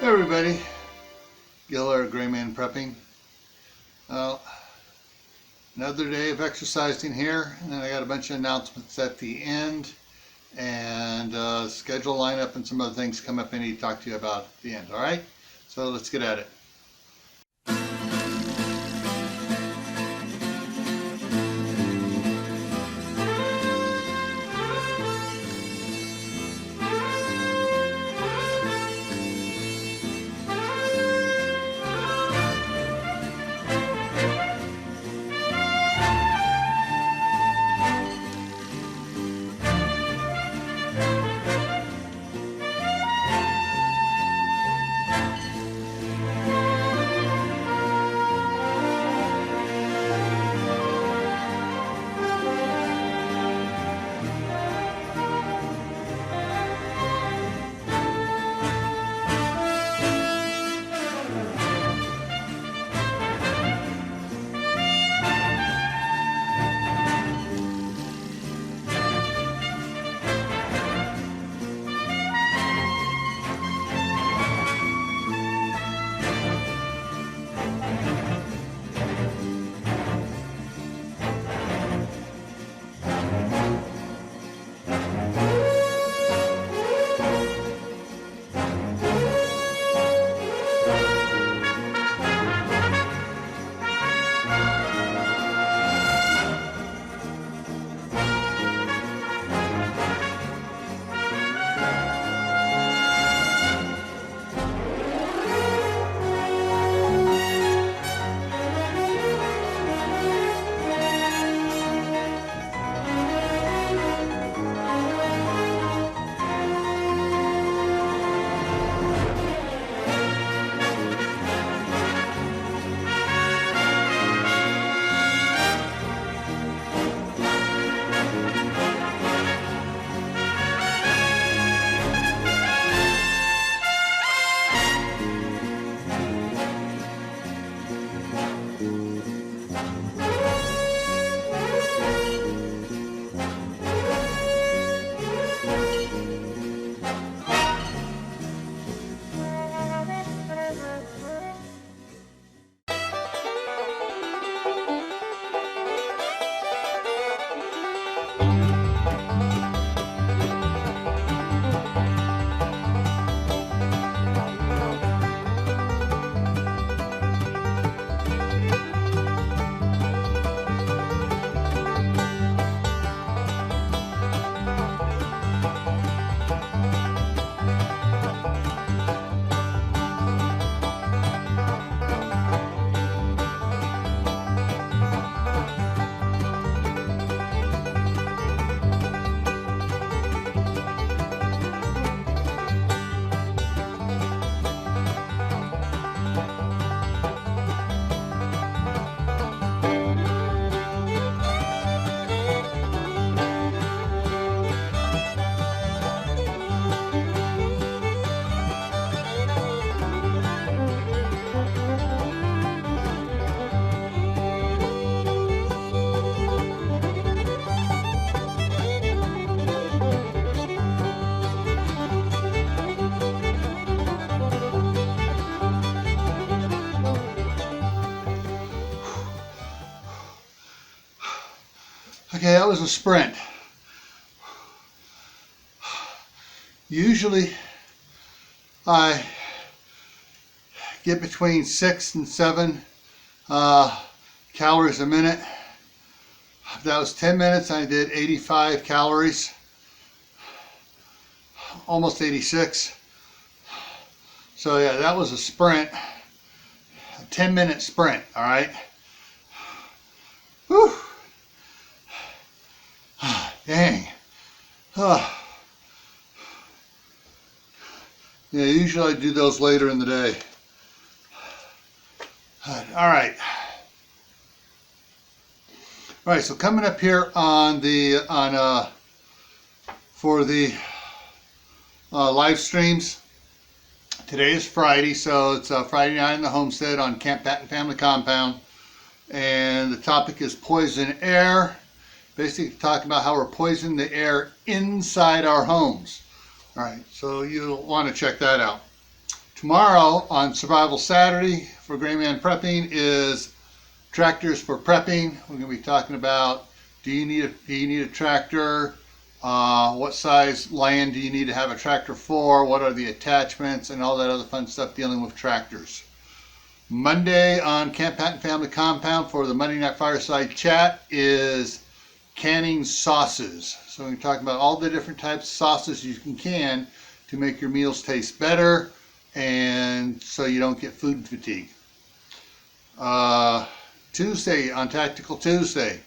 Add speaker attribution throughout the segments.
Speaker 1: Hey everybody, Gil or Gray Man Prepping. Well, another day of exercising here, and then I got a bunch of announcements at the end, and schedule lineup and some other things come up I need to talk to you about at the end. All right, so let's get at it. Okay, that was a sprint. Usually I get between 6 and 7 calories a minute. That was 10 minutes. I did 85 calories, almost 86. So yeah, that was a sprint, a 10-minute sprint, all right? Whew. Dang. Yeah, usually I do those later in the day. All right. All right, so coming up here on the for the live streams. Today is Friday, so it's Friday night in the homestead on Camp Patton Family Compound, and the topic is poison air. Basically talking about how we're poisoning the air inside our homes. All right, so you'll want to check that out. Tomorrow on Survival Saturday for Gray Man Prepping is tractors for prepping. We're going to be talking about do you need a tractor? What size land do you need to have a tractor for? What are the attachments and all that other fun stuff dealing with tractors. Monday on Camp Patton Family Compound for the Monday Night Fireside Chat is canning sauces. So we're talking about all the different types of sauces you can to make your meals taste better and so you don't get food fatigue. Tuesday on Tactical Tuesday,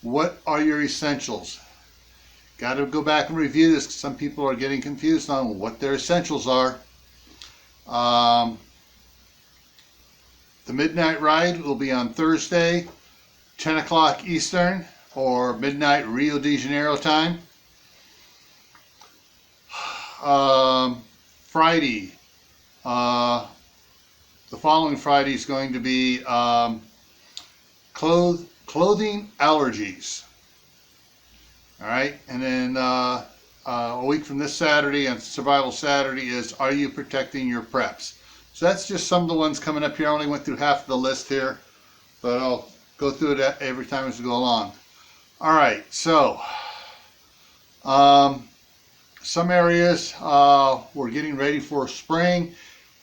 Speaker 1: what are your essentials? Got to go back and review this because some people are getting confused on what their essentials are. The Midnight Ride will be on Thursday, 10 o'clock Eastern or midnight Rio de Janeiro time. Friday, the following Friday is going to be clothing allergies. All right, and then a week from this Saturday on Survival Saturday is are you protecting your preps? So that's just some of the ones coming up here. I only went through half of the list here, but I'll go through it every time as we go along. All right, so some areas we're getting ready for spring,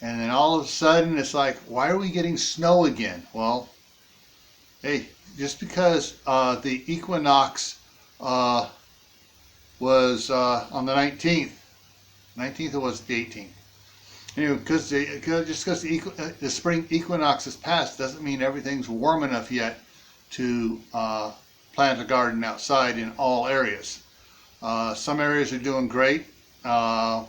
Speaker 1: and then all of a sudden it's like, why are we getting snow again? Well, hey, just because the equinox was on the 19th or was it the 18th? Anyway, just because the spring equinox has passed doesn't mean everything's warm enough yet to plant a garden outside in all areas. Some areas are doing great down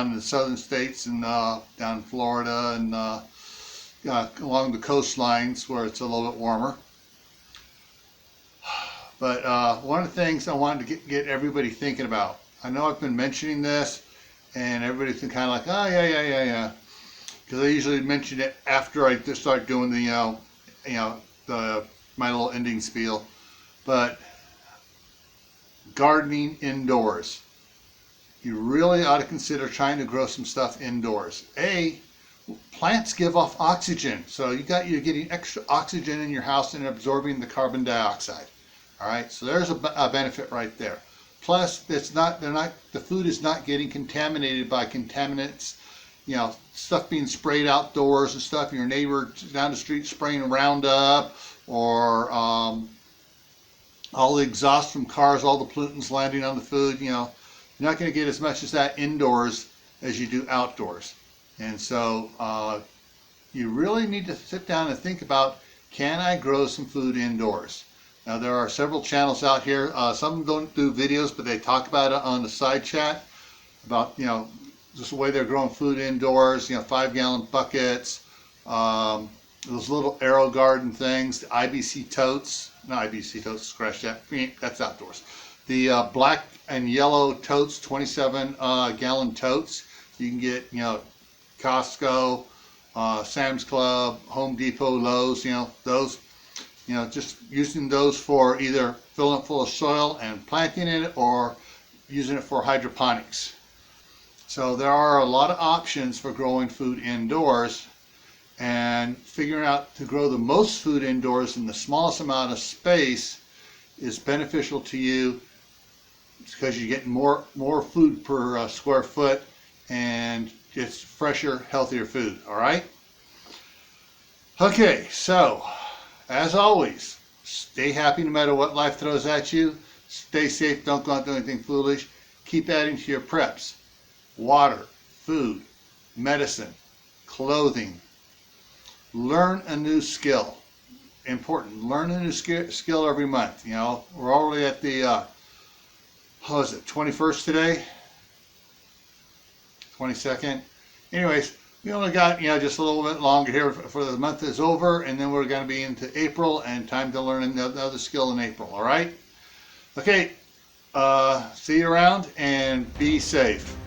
Speaker 1: in the southern states and down in Florida and along the coastlines where it's a little bit warmer. But one of the things I wanted to get everybody thinking about, I know I've been mentioning this and everybody's been kind of like, oh yeah, because I usually mention it after I just start doing the my little ending spiel. But gardening indoors, you really ought to consider trying to grow some stuff indoors. Plants give off oxygen, so you're getting extra oxygen in your house and absorbing the carbon dioxide. All right, so there's a benefit right there. Plus, the food is not getting contaminated by contaminants, stuff being sprayed outdoors and stuff. Your neighbor down the street spraying Roundup, or all the exhaust from cars, all the pollutants landing on the food. You're not going to get as much as that indoors as you do outdoors. And so you really need to sit down and think about, can I grow some food indoors? Now, there are several channels out here. Some don't do videos, but they talk about it on the side chat about, just the way they're growing food indoors, 5-gallon buckets, those little Aero Garden things, the IBC totes. No, IBC totes, scratch that. That's outdoors. The black and yellow totes, 27-gallon totes. You can get, Costco, Sam's Club, Home Depot, Lowe's, those. Just using those for either filling it full of soil and planting in it or using it for hydroponics. So there are a lot of options for growing food indoors, and figuring out to grow the most food indoors in the smallest amount of space is beneficial to you because you get more food per square foot, and it's fresher, healthier food. All right? Okay, so as always, stay happy no matter what life throws at you. Stay safe. Don't go out and do anything foolish. Keep adding to your preps. Water, food, medicine, clothing. Learn a new skill. Important. Learn a new skill every month. We're already at the, 21st today? 22nd? Anyways, we only got, just a little bit longer here for the month is over, and then we're going to be into April, and time to learn another skill in April, all right? Okay, see you around, and be safe.